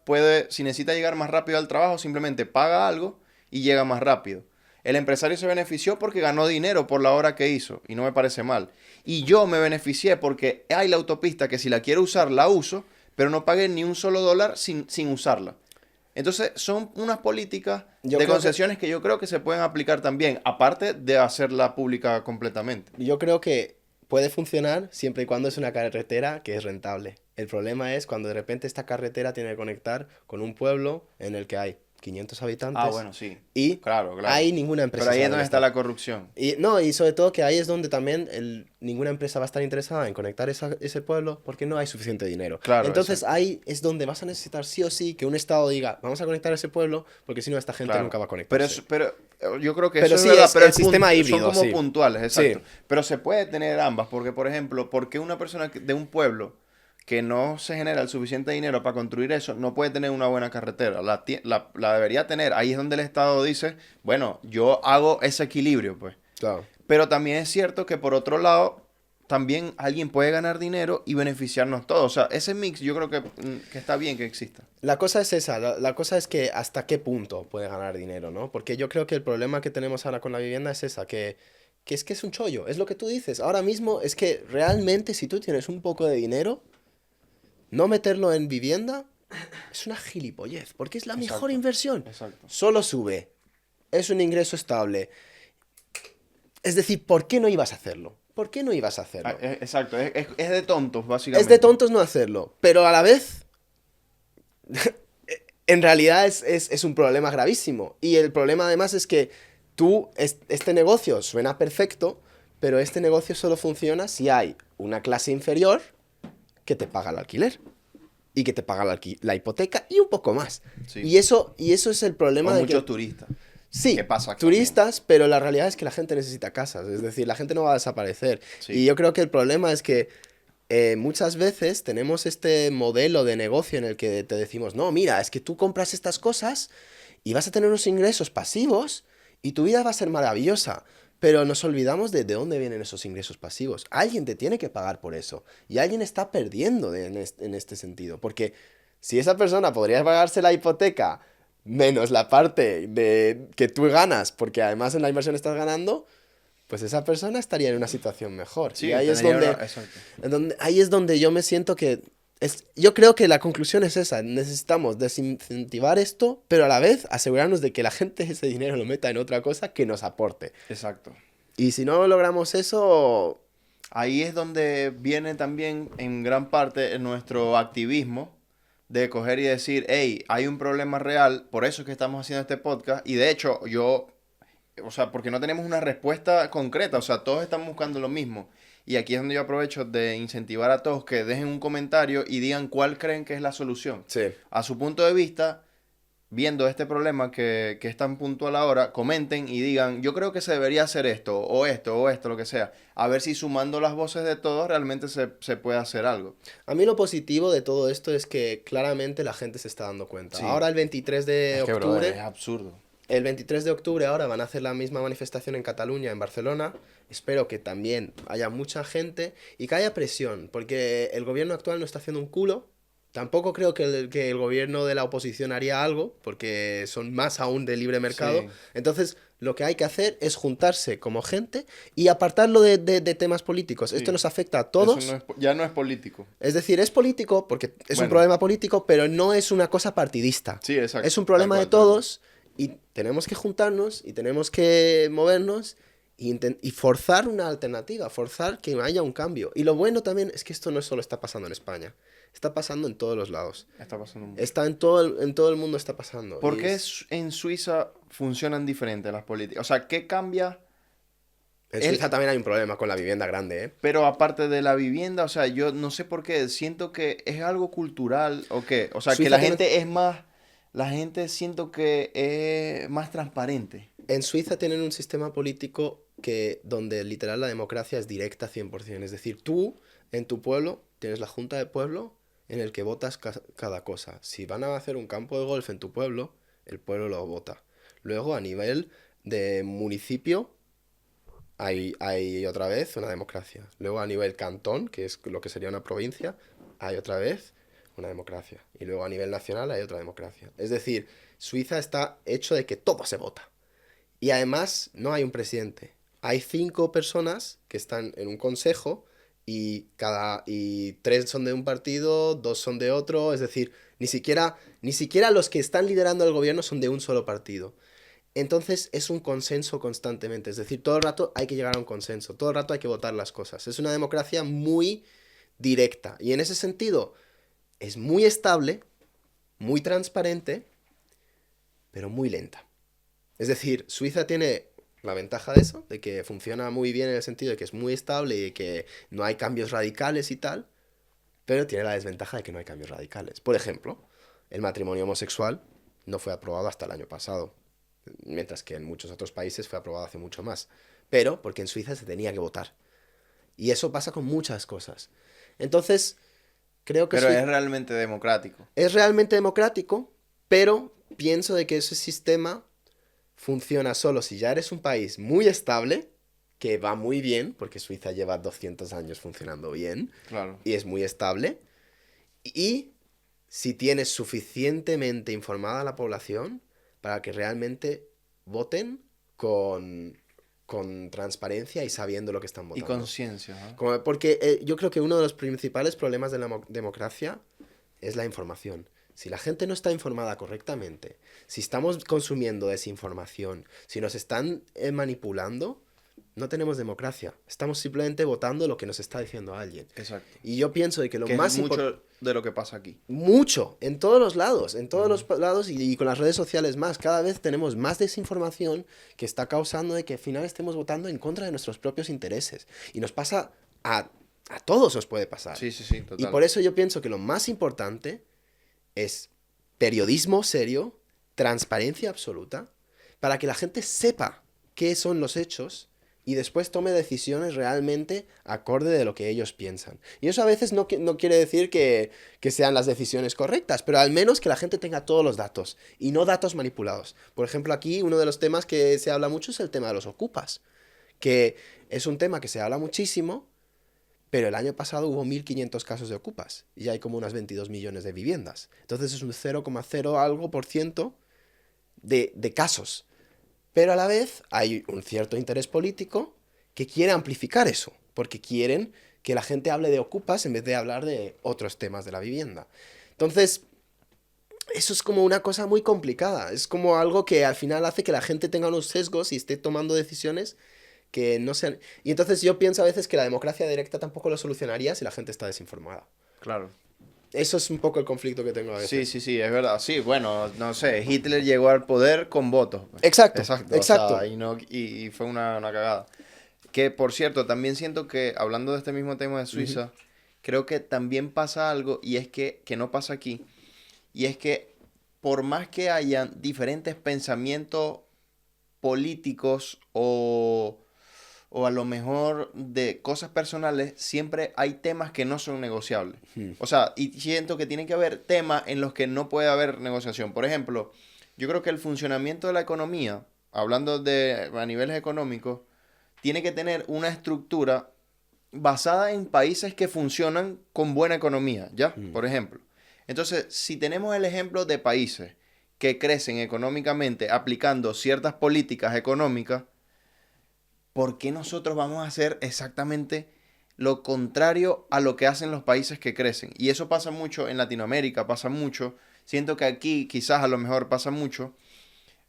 si necesita llegar más rápido al trabajo, simplemente paga algo y llega más rápido. El empresario se benefició porque ganó dinero por la obra que hizo, y no me parece mal. Y yo me beneficié porque hay la autopista que si la quiero usar, la uso, pero no pagué ni un solo dólar sin usarla. Entonces, son unas políticas de concesiones que yo creo que se pueden aplicar también, aparte de hacerla pública completamente. Yo creo que puede funcionar siempre y cuando es una carretera que es rentable. El problema es cuando de repente esta carretera tiene que conectar con un pueblo en el que hay 500 habitantes. Ah, bueno, sí. Y claro. hay ninguna empresa. Pero ahí es donde está la corrupción. Y sobre todo que ahí es donde también ninguna empresa va a estar interesada en conectar ese pueblo porque no hay suficiente dinero. Claro, entonces exacto. ahí es donde vas a necesitar sí o sí que un Estado diga, vamos a conectar ese pueblo porque si no esta gente Claro. nunca va a conectarse. Pero yo creo que Pero eso sí, es verdad, es pero el sistema híbrido, son como sí. puntuales, exacto. Sí. Pero se puede tener ambas, porque por ejemplo, ¿por qué una persona de un pueblo que no se genera el suficiente dinero para construir eso no puede tener una buena carretera? La debería tener. Ahí es donde el Estado dice, bueno, yo hago ese equilibrio, pues. Claro. Pero también es cierto que por otro lado, también alguien puede ganar dinero y beneficiarnos todos. O sea, ese mix yo creo que está bien que exista. La cosa es esa, la cosa es que hasta qué punto puede ganar dinero, ¿no? Porque yo creo que el problema que tenemos ahora con la vivienda es esa, que es un chollo, es lo que tú dices. Ahora mismo es que realmente si tú tienes un poco de dinero, no meterlo en vivienda es una gilipollez, porque es la mejor inversión. Exacto. Solo sube, es un ingreso estable. Es decir, ¿por qué no ibas a hacerlo? ¿Por qué no ibas a hacerlo? Exacto, es de tontos, básicamente. Es de tontos no hacerlo, pero a la vez, en realidad es un problema gravísimo. Y el problema además es que este negocio suena perfecto, pero este negocio solo funciona si hay una clase inferior que te paga el alquiler. Y que te paga la hipoteca y un poco más. Sí. Y eso es el problema Con de muchos que... turistas. Sí, ¿Qué pasa aquí turistas, pero la realidad es que la gente necesita casas, es decir, la gente no va a desaparecer. Sí. Y yo creo que el problema es que muchas veces tenemos este modelo de negocio en el que te decimos, no, mira, es que tú compras estas cosas y vas a tener unos ingresos pasivos y tu vida va a ser maravillosa. Pero nos olvidamos de dónde vienen esos ingresos pasivos. Alguien te tiene que pagar por eso. Y alguien está perdiendo en este sentido. Porque si esa persona podría pagarse la hipoteca menos la parte de que tú ganas, porque además en la inversión estás ganando, pues esa persona estaría en una situación mejor. Sí, y ahí es exacto. ahí es donde yo me siento que... yo creo que la conclusión es esa. Necesitamos desincentivar esto, pero a la vez asegurarnos de que la gente ese dinero lo meta en otra cosa que nos aporte. Exacto. Y si no logramos eso... Ahí es donde viene también en gran parte nuestro activismo de coger y decir, hey, hay un problema real, por eso es que estamos haciendo este podcast. Y de hecho, porque no tenemos una respuesta concreta, o sea, todos estamos buscando lo mismo. Y aquí es donde yo aprovecho de incentivar a todos que dejen un comentario y digan cuál creen que es la solución. Sí. A su punto de vista, viendo este problema que es tan puntual ahora, comenten y digan, yo creo que se debería hacer esto, o esto, lo que sea. A ver si sumando las voces de todos realmente se puede hacer algo. A mí lo positivo de todo esto es que claramente la gente se está dando cuenta. Sí. Ahora el 23 de Es que, octubre... brother, es absurdo. El 23 de octubre ahora van a hacer la misma manifestación en Cataluña, en Barcelona. Espero que también haya mucha gente y que haya presión, porque el gobierno actual no está haciendo un culo. Tampoco creo que el gobierno de la oposición haría algo, porque son más aún de libre mercado. Sí. Entonces, lo que hay que hacer es juntarse como gente y apartarlo de temas políticos. Sí. Esto nos afecta a todos. Eso ya no es político. Es decir, es político porque es un Bueno. problema político, pero no es una cosa partidista. Sí, exacto. Es un problema Tal de cual, tal todos y tenemos que juntarnos y tenemos que movernos y forzar una alternativa, forzar que haya un cambio. Y lo bueno también es que esto no solo está pasando en España, está pasando en todos los lados. Está pasando mucho. Está en todo el mundo está pasando. ¿Por Y qué en Suiza funcionan diferentes las políticas? O sea, ¿qué cambia? En Suiza también hay un problema con la vivienda grande, ¿eh? Pero aparte de la vivienda, o sea, yo no sé por qué, siento que es algo cultural o qué. O sea, Suiza que la tiene- gente es más, la gente siento que es más transparente. En Suiza tienen un sistema político donde literal la democracia es directa 100%. Es decir, tú en tu pueblo tienes la junta de pueblo en el que votas cada cosa. Si van a hacer un campo de golf en tu pueblo, el pueblo lo vota. Luego, a nivel de municipio, hay otra vez una democracia. Luego, a nivel cantón, que es lo que sería una provincia, hay otra vez una democracia. Y luego, a nivel nacional, hay otra democracia. Es decir, Suiza está hecho de que todo se vota. Y además, no hay un presidente. Hay 5 personas que están en un consejo y 3 son de un partido, 2 son de otro. Es decir, ni siquiera los que están liderando el gobierno son de un solo partido. Entonces es un consenso constantemente. Es decir, todo el rato hay que llegar a un consenso. Todo el rato hay que votar las cosas. Es una democracia muy directa. Y en ese sentido es muy estable, muy transparente, pero muy lenta. Es decir, Suiza tiene la ventaja de eso, de que funciona muy bien en el sentido de que es muy estable y que no hay cambios radicales y tal, pero tiene la desventaja de que no hay cambios radicales. Por ejemplo, el matrimonio homosexual no fue aprobado hasta el año pasado, mientras que en muchos otros países fue aprobado hace mucho más. Pero porque en Suiza se tenía que votar. Y eso pasa con muchas cosas. Entonces, creo que Pero es realmente democrático. es realmente democrático, pero pienso de que ese sistema funciona solo si ya eres un país muy estable, que va muy bien, porque Suiza lleva 200 años funcionando bien, Claro. y es muy estable, y si tienes suficientemente informada a la población para que realmente voten con transparencia y sabiendo lo que están Y votando. conciencia, ¿no? Porque yo creo que uno de los principales problemas de la democracia es la información. Si la gente no está informada correctamente, si estamos consumiendo desinformación, si nos están manipulando, no tenemos democracia. Estamos simplemente votando lo que nos está diciendo alguien. Exacto. Y yo pienso de que lo Que más es mucho importante... de lo que pasa aquí. Mucho, en todos los lados, y con las redes sociales más. Cada vez tenemos más desinformación que está causando de que al final estemos votando en contra de nuestros propios intereses. Y nos pasa a todos nos puede pasar. Sí, sí, sí, total. Y por eso yo pienso que lo más importante es periodismo serio, transparencia absoluta, para que la gente sepa qué son los hechos y después tome decisiones realmente acorde de lo que ellos piensan. Y eso a veces no quiere decir que sean las decisiones correctas, pero al menos que la gente tenga todos los datos y no datos manipulados. Por ejemplo, aquí uno de los temas que se habla mucho es el tema de los ocupas, que es un tema que se habla muchísimo, pero el año pasado hubo 1.500 casos de ocupas y hay como unas 22 millones de viviendas. Entonces es un 0,0 algo por ciento de casos. Pero a la vez hay un cierto interés político que quiere amplificar eso, porque quieren que la gente hable de ocupas en vez de hablar de otros temas de la vivienda. Entonces, eso es como una cosa muy complicada. Es como algo que al final hace que la gente tenga unos sesgos y esté tomando decisiones que no sean... Y entonces yo pienso a veces que la democracia directa tampoco lo solucionaría si la gente está desinformada. Claro. Eso es un poco el conflicto que tengo a veces. Sí, sí, sí, es verdad. Sí, bueno, no sé, Hitler llegó al poder con votos. Pues. Exacto, Exacto. exacto. O sea, y fue una cagada. Que, por cierto, también siento que, hablando de este mismo tema de Suiza, creo que también pasa algo, y es que no pasa aquí, y es que por más que hayan diferentes pensamientos políticos o a lo mejor de cosas personales, siempre hay temas que no son negociables. O sea, y siento que tiene que haber temas en los que no puede haber negociación. Por ejemplo, yo creo que el funcionamiento de la economía, hablando a niveles económicos, tiene que tener una estructura basada en países que funcionan con buena economía, ¿ya? Por ejemplo. Entonces, si tenemos el ejemplo de países que crecen económicamente aplicando ciertas políticas económicas, ¿por qué nosotros vamos a hacer exactamente lo contrario a lo que hacen los países que crecen? Y eso pasa mucho en Latinoamérica, pasa mucho. Siento que aquí quizás a lo mejor pasa mucho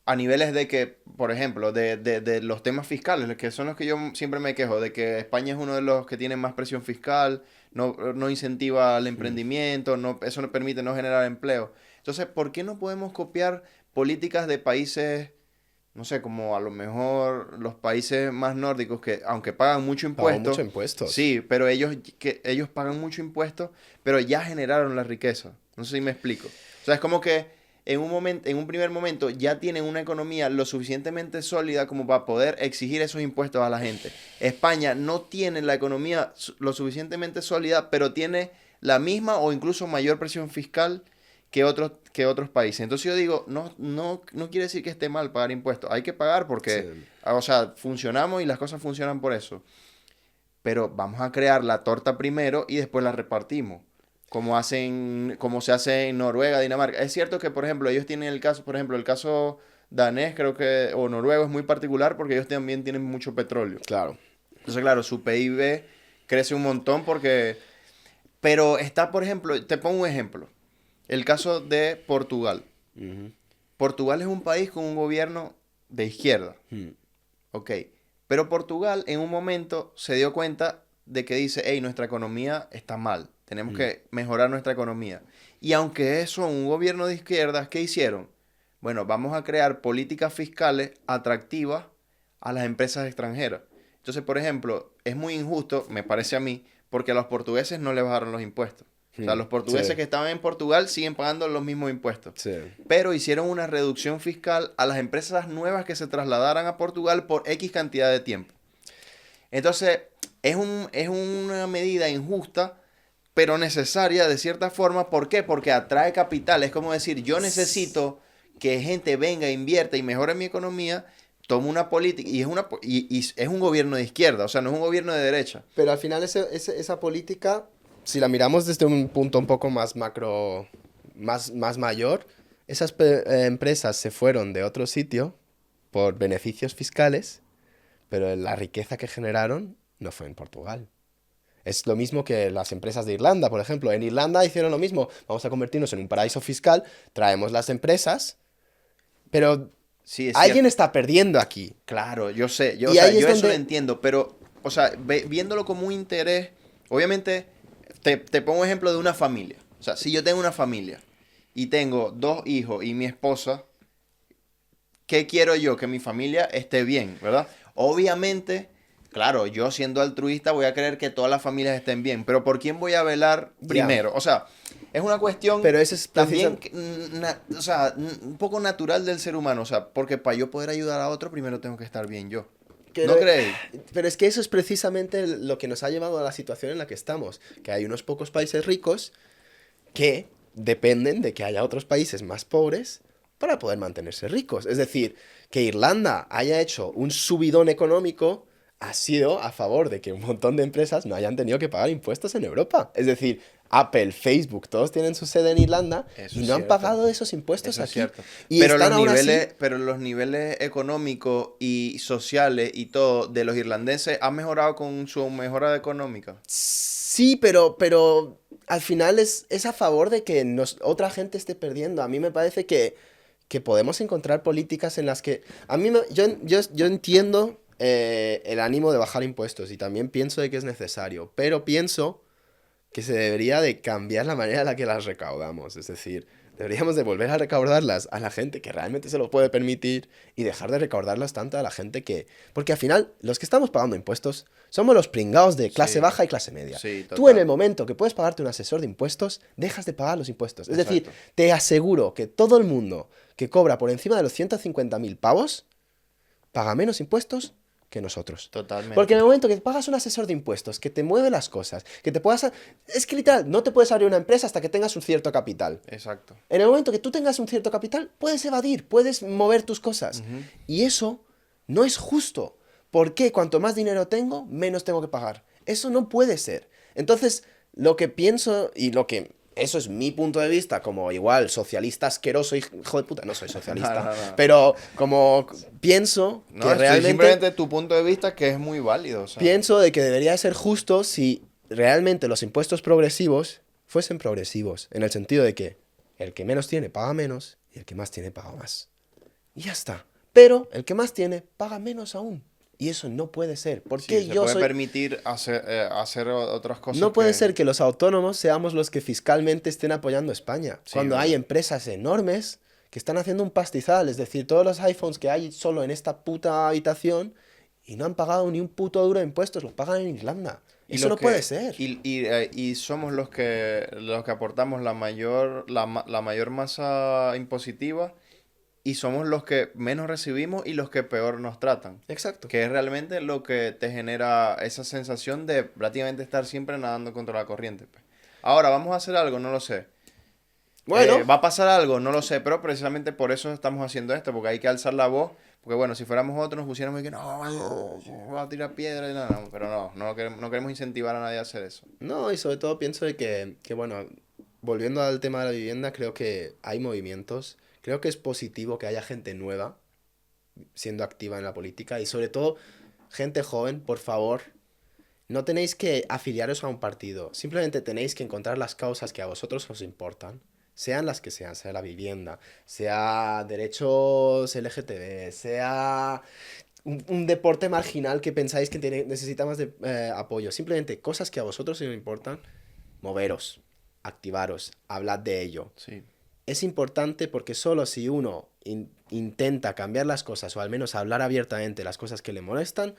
a niveles de que, por ejemplo, de los temas fiscales, que son los que yo siempre me quejo, de que España es uno de los que tiene más presión fiscal, no incentiva el emprendimiento, eso no permite no generar empleo. Entonces, ¿por qué no podemos copiar políticas de países, no sé, como a lo mejor los países más nórdicos que, aunque pagan mucho impuesto... Pagan mucho impuestos. Sí, pero ellos pagan mucho impuesto, pero ya generaron la riqueza. No sé si me explico. O sea, es como que en un primer momento ya tienen una economía lo suficientemente sólida como para poder exigir esos impuestos a la gente. España no tiene la economía lo suficientemente sólida, pero tiene la misma o incluso mayor presión fiscal que otros países. Entonces yo digo, no quiere decir que esté mal pagar impuestos. Hay que pagar porque, o sea, funcionamos y las cosas funcionan por eso. Pero vamos a crear la torta primero y después la repartimos. Como se hace en Noruega, Dinamarca. Es cierto que, por ejemplo, ellos tienen el caso danés, creo que, o noruego es muy particular porque ellos también tienen mucho petróleo. Claro. Entonces, claro, su PIB crece un montón porque... Pero está, por ejemplo, te pongo un ejemplo. El caso de Portugal. Portugal es un país con un gobierno de izquierda. Ok. Pero Portugal en un momento se dio cuenta de que dice, hey, nuestra economía está mal. Tenemos que mejorar nuestra economía. Y aunque es un gobierno de izquierdas, ¿qué hicieron? Bueno, vamos a crear políticas fiscales atractivas a las empresas extranjeras. Entonces, por ejemplo, es muy injusto, me parece a mí, porque a los portugueses no les bajaron los impuestos. O sea, los portugueses Sí. que estaban en Portugal siguen pagando los mismos impuestos. Sí. Pero hicieron una reducción fiscal a las empresas nuevas que se trasladaran a Portugal por X cantidad de tiempo. Entonces, es una medida injusta, pero necesaria de cierta forma. ¿Por qué? Porque atrae capital. Es como decir, yo necesito que gente venga, invierta y mejore mi economía. Tomo una política, y es un gobierno de izquierda, o sea, no es un gobierno de derecha. Pero al final esa política, si la miramos desde un punto un poco más macro, más mayor, esas empresas se fueron de otro sitio por beneficios fiscales, pero la riqueza que generaron no fue en Portugal. Es lo mismo que las empresas de Irlanda, por ejemplo. En Irlanda hicieron lo mismo. Vamos a convertirnos en un paraíso fiscal, traemos las empresas, pero Sí, es alguien cierto. está perdiendo aquí. Claro, yo sé, Y o sea, ahí es yo eso donde- lo entiendo, pero, o sea, viéndolo como un interés, obviamente, te pongo un ejemplo de una familia. O sea, si yo tengo una familia y tengo 2 hijos y mi esposa, ¿qué quiero yo? Que mi familia esté bien, ¿verdad? Obviamente, claro, yo siendo altruista voy a querer que todas las familias estén bien, pero ¿por quién voy a velar Ya. primero? O sea, es una cuestión Pero eso es también, o sea, un poco natural del ser humano, o sea, porque para yo poder ayudar a otro, primero tengo que estar bien yo. ¿No creéis? Pero es que eso es precisamente lo que nos ha llevado a la situación en la que estamos. Que hay unos pocos países ricos que dependen de que haya otros países más pobres para poder mantenerse ricos. Es decir, que Irlanda haya hecho un subidón económico ha sido a favor de que un montón de empresas no hayan tenido que pagar impuestos en Europa. Es decir, Apple, Facebook, todos tienen su sede en Irlanda Eso y es no han cierto. pagado esos impuestos Eso es aquí. cierto. Y Pero están aún así- los niveles económicos y sociales y todo de los irlandeses han mejorado con su mejora económica. Sí, pero al final es a favor de que otra gente esté perdiendo. A mí me parece que podemos encontrar políticas en las que... Yo entiendo el ánimo de bajar impuestos y también pienso de que es necesario, pero pienso que se debería de cambiar la manera en la que las recaudamos. Es decir, deberíamos de volver a recaudarlas a la gente que realmente se lo puede permitir y dejar de recaudarlas tanto a la gente que... Porque al final, los que estamos pagando impuestos somos los pringados de clase Sí. baja y clase media. Sí, Tú total. en el momento que puedes pagarte un asesor de impuestos, dejas de pagar los impuestos. Es decir, Exacto. te aseguro que todo el mundo que cobra por encima de los 150.000 pavos paga menos impuestos que nosotros. Totalmente. Porque en el momento que pagas un asesor de impuestos, que te mueve las cosas, que te puedas... Es que literal, no te puedes abrir una empresa hasta que tengas un cierto capital. Exacto. En el momento que tú tengas un cierto capital, puedes evadir, puedes mover tus cosas. Y eso no es justo. ¿Por qué? Cuanto más dinero tengo, menos tengo que pagar. Eso no puede ser. Entonces, lo que pienso y lo que... Eso es mi punto de vista, como igual socialista asqueroso, hijo de puta, no soy socialista, No. pero como pienso No, que estoy realmente... simplemente tu punto de vista que es muy válido. O sea. Pienso de que debería ser justo si realmente los impuestos progresivos fuesen progresivos, en el sentido de que el que menos tiene paga menos y el que más tiene paga más. Y ya está. Pero el que más tiene paga menos aún. Y eso no puede ser. Porque Sí, se yo puede soy... permitir hacer otras cosas. No puede ser que los autónomos seamos los que fiscalmente estén apoyando a España. Sí, cuando verdad. hay empresas enormes que están haciendo un pastizal. Es decir, todos los iPhones que hay solo en esta puta habitación y no han pagado ni un puto duro de impuestos, los pagan en Irlanda. Y Eso lo no que- puede ser. Y somos los que aportamos la mayor masa impositiva y somos los que menos recibimos y los que peor nos tratan. Exacto. Que es realmente lo que te genera esa sensación de prácticamente estar siempre nadando contra la corriente. Pues. Ahora, ¿vamos a hacer algo? No lo sé. Bueno. ¿Va a pasar algo? No lo sé, pero precisamente por eso estamos haciendo esto, porque hay que alzar la voz. Porque bueno, si fuéramos otros nos pusiéramos y que no, va a tirar piedra y nada, no, pero no queremos incentivar a nadie a hacer eso. No, y sobre todo pienso de que, bueno, volviendo al tema de la vivienda, creo que hay movimientos. Creo que es positivo que haya gente nueva siendo activa en la política y sobre todo gente joven, por favor, no tenéis que afiliaros a un partido. Simplemente tenéis que encontrar las causas que a vosotros os importan. Sean las que sean, sea la vivienda, sea derechos LGTB, sea un deporte marginal que pensáis que necesita más de apoyo. Simplemente cosas que a vosotros os importan, moveros, activaros, hablad de ello. Sí. es importante porque solo si uno intenta cambiar las cosas o al menos hablar abiertamente las cosas que le molestan,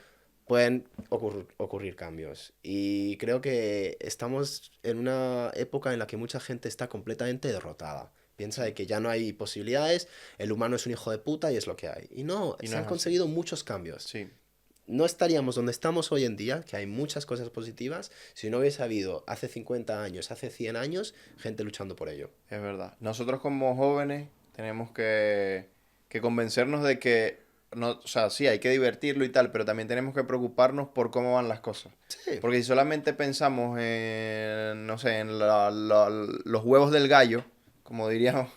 pueden ocurrir cambios. Y creo que estamos en una época en la que mucha gente está completamente derrotada. Piensa de que ya no hay posibilidades, el humano es un hijo de puta y es lo que hay. Y no, se han conseguido muchos cambios. Sí. No estaríamos donde estamos hoy en día, que hay muchas cosas positivas, si no hubiese habido hace 50 años, hace 100 años, gente luchando por ello. Es verdad. Nosotros como jóvenes tenemos que convencernos de que, no, o sea, sí, hay que divertirlo y tal, pero también tenemos que preocuparnos por cómo van las cosas. Sí. Porque si solamente pensamos en, no sé, en los huevos del gallo, como diríamos,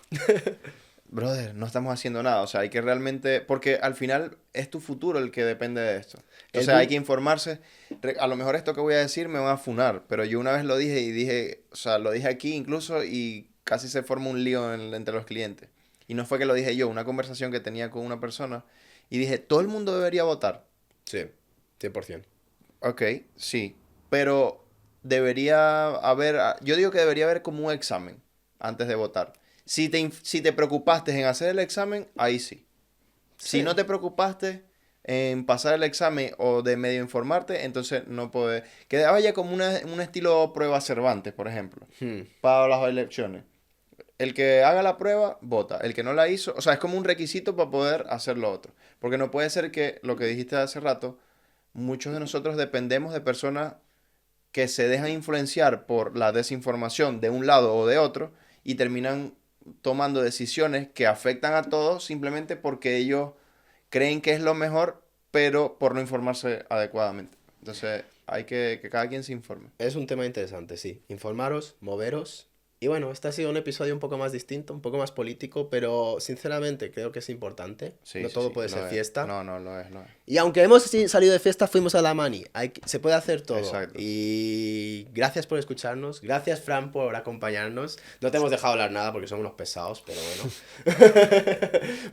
brother, no estamos haciendo nada. O sea, hay que realmente, porque al final es tu futuro el que depende de esto. Entonces hay que informarse. A lo mejor esto que voy a decir me van a funar, pero yo una vez lo dije y dije, o sea, lo dije aquí incluso y casi se forma un lío entre los clientes. Y no fue que lo dije yo, una conversación que tenía con una persona y dije, todo el mundo debería votar. Sí, 100%. Ok, sí, pero debería haber, yo digo que debería haber como un examen antes de votar. Si te preocupaste en hacer el examen, ahí sí. Sí. Si no te preocupaste en pasar el examen o de medio informarte, entonces no puedes. Que vaya como un estilo prueba Cervantes, por ejemplo, para las elecciones. El que haga la prueba, vota. El que no la hizo, o sea, es como un requisito para poder hacer lo otro. Porque no puede ser que, lo que dijiste hace rato, muchos de nosotros dependemos de personas que se dejan influenciar por la desinformación de un lado o de otro y terminan tomando decisiones que afectan a todos simplemente porque ellos creen que es lo mejor, pero por no informarse adecuadamente. Entonces, hay que cada quien se informe. Es un tema interesante, sí. Informaros, moveros. Y bueno, este ha sido un episodio un poco más distinto, un poco más político, pero sinceramente creo que es importante. Sí, no sí, todo sí, puede lo ser es. fiesta. No, lo es. Y aunque hemos salido de fiesta, fuimos a la mani. Se puede hacer todo. Exacto. Y gracias por escucharnos. Gracias, Fran, por acompañarnos. No te hemos dejado hablar nada porque somos unos pesados, pero bueno.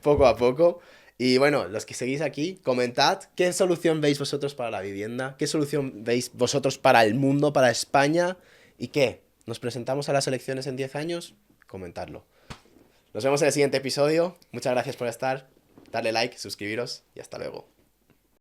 Poco a poco. Y bueno, los que seguís aquí, comentad qué solución veis vosotros para la vivienda, qué solución veis vosotros para el mundo, para España y qué. ¿Nos presentamos a las elecciones en 10 años? Comentadlo. Nos vemos en el siguiente episodio. Muchas gracias por estar. Darle like, suscribiros y hasta luego.